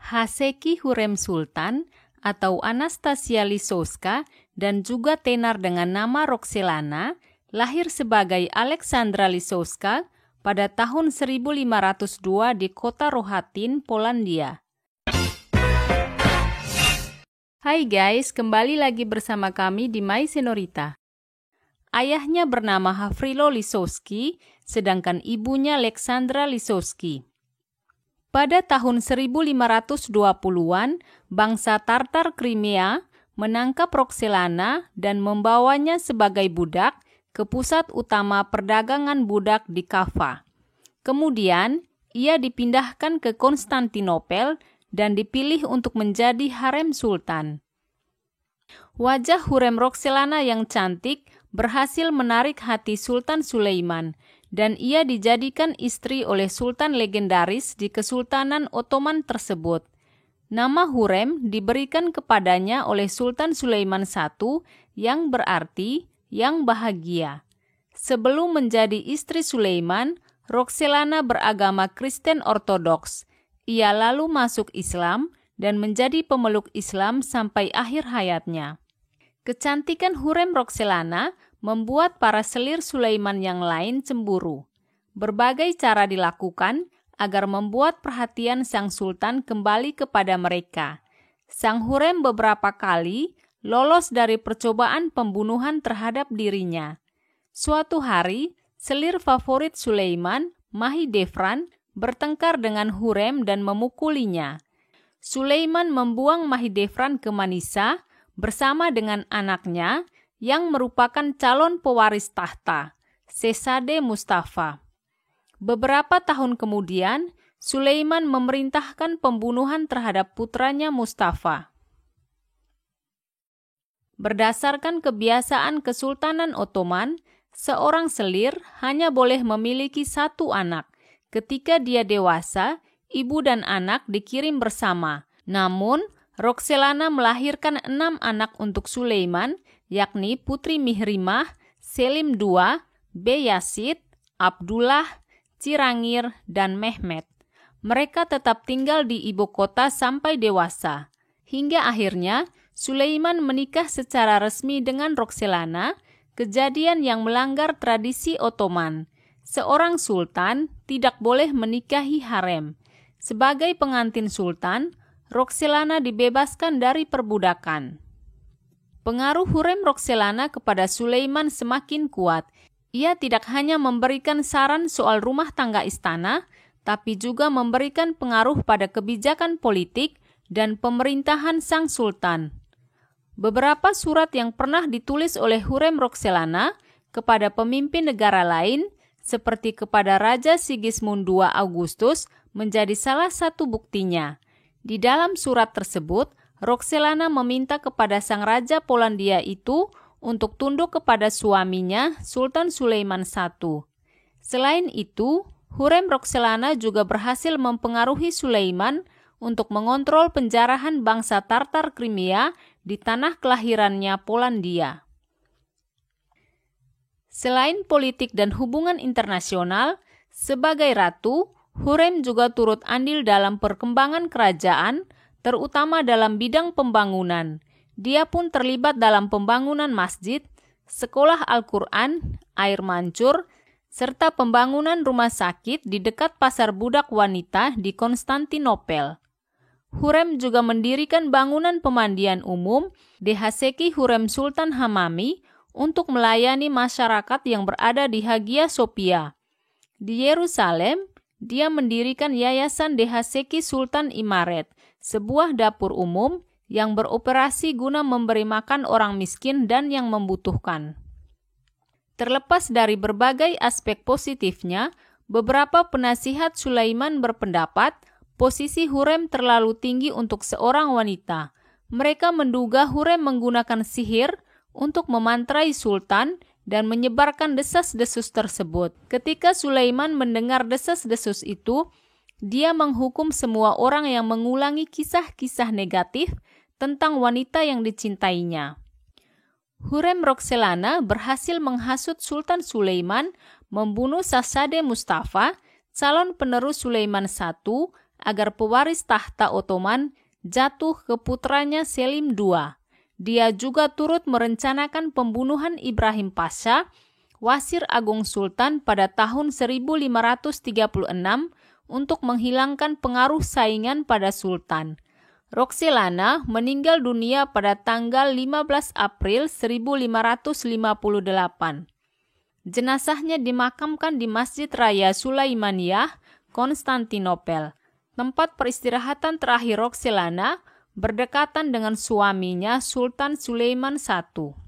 Haseki Hurrem Sultan atau Anastasia Lisowska dan juga tenar dengan nama Roxelana lahir sebagai Aleksandra Lisowska pada tahun 1502 di kota Rohatin, Polandia. Hai guys, kembali lagi bersama kami di My Senorita. Ayahnya bernama Hafrilo Lisowski, sedangkan ibunya Aleksandra Lisowski. Pada tahun 1520-an, bangsa Tartar Crimea menangkap Roxelana dan membawanya sebagai budak ke pusat utama perdagangan budak di Kaffa. Kemudian, ia dipindahkan ke Konstantinopel dan dipilih untuk menjadi harem sultan. Wajah Hurrem Roxelana yang cantik berhasil menarik hati Sultan Sulaiman, dan ia dijadikan istri oleh sultan legendaris di Kesultanan Ottoman tersebut. Nama Hurrem diberikan kepadanya oleh Sultan Sulaiman I yang berarti yang bahagia. Sebelum menjadi istri Sulaiman, Roxelana beragama Kristen Ortodoks. Ia lalu masuk Islam dan menjadi pemeluk Islam sampai akhir hayatnya. Kecantikan Hurrem Roxelana membuat para selir Sulaiman yang lain cemburu. Berbagai cara dilakukan agar membuat perhatian sang sultan kembali kepada mereka. Sang Hurrem beberapa kali lolos dari percobaan pembunuhan terhadap dirinya. Suatu hari, selir favorit Sulaiman, Mahidevran, bertengkar dengan Hurrem dan memukulinya. Sulaiman membuang Mahidevran ke Manisa bersama dengan anaknya yang merupakan calon pewaris tahta, Sesade Mustafa. Beberapa tahun kemudian, Sulaiman memerintahkan pembunuhan terhadap putranya Mustafa. Berdasarkan kebiasaan Kesultanan Ottoman, seorang selir hanya boleh memiliki satu anak. Ketika dia dewasa, ibu dan anak dikirim bersama. Namun, Roxelana melahirkan 6 anak untuk Sulaiman, yakni Putri Mihrimah, Selim II, Beyazid, Abdullah, Cirangir, dan Mehmet. Mereka tetap tinggal di ibu kota sampai dewasa. Hingga akhirnya, Sulaiman menikah secara resmi dengan Roxelana, kejadian yang melanggar tradisi Ottoman. Seorang sultan tidak boleh menikahi harem. Sebagai pengantin sultan, Roxelana dibebaskan dari perbudakan. Pengaruh Hurrem Roxelana kepada Sulaiman semakin kuat. Ia tidak hanya memberikan saran soal rumah tangga istana, tapi juga memberikan pengaruh pada kebijakan politik dan pemerintahan sang sultan. Beberapa surat yang pernah ditulis oleh Hurrem Roxelana kepada pemimpin negara lain, seperti kepada Raja Sigismund II Augustus, menjadi salah satu buktinya. Di dalam surat tersebut, Roxelana meminta kepada sang raja Polandia itu untuk tunduk kepada suaminya, Sultan Sulaiman I. Selain itu, Hurrem Roxelana juga berhasil mempengaruhi Sulaiman untuk mengontrol penjarahan bangsa Tartar Crimea di tanah kelahirannya Polandia. Selain politik dan hubungan internasional, sebagai ratu, Hurrem juga turut andil dalam perkembangan kerajaan, terutama dalam bidang pembangunan. Dia pun terlibat dalam pembangunan masjid, sekolah Al-Quran, air mancur, serta pembangunan rumah sakit di dekat pasar budak wanita di Konstantinopel. Hurrem juga mendirikan bangunan pemandian umum di Haseki Hurrem Sultan Hamami untuk melayani masyarakat yang berada di Hagia Sophia. Di Yerusalem, dia mendirikan Yayasan Dehaseki Sultan Imaret, sebuah dapur umum yang beroperasi guna memberi makan orang miskin dan yang membutuhkan. Terlepas dari berbagai aspek positifnya, beberapa penasihat Sulaiman berpendapat posisi Hurrem terlalu tinggi untuk seorang wanita. Mereka menduga Hurrem menggunakan sihir untuk memantrai sultan dan menyebarkan desas-desus tersebut. Ketika Sulaiman mendengar desas-desus itu, dia menghukum semua orang yang mengulangi kisah-kisah negatif tentang wanita yang dicintainya. Hurrem Roxelana berhasil menghasut Sultan Sulaiman membunuh Sesade Mustafa, calon penerus Sulaiman I, agar pewaris tahta Ottoman jatuh ke putranya Selim II. Dia juga turut merencanakan pembunuhan Ibrahim Pasha, Wasir Agung Sultan pada tahun 1536 untuk menghilangkan pengaruh saingan pada Sultan. Roxelana meninggal dunia pada tanggal 15 April 1558. Jenazahnya dimakamkan di Masjid Raya Sulaimaniyah, Konstantinopel. Tempat peristirahatan terakhir Roxelana berdekatan dengan suaminya Sultan Sulaiman I.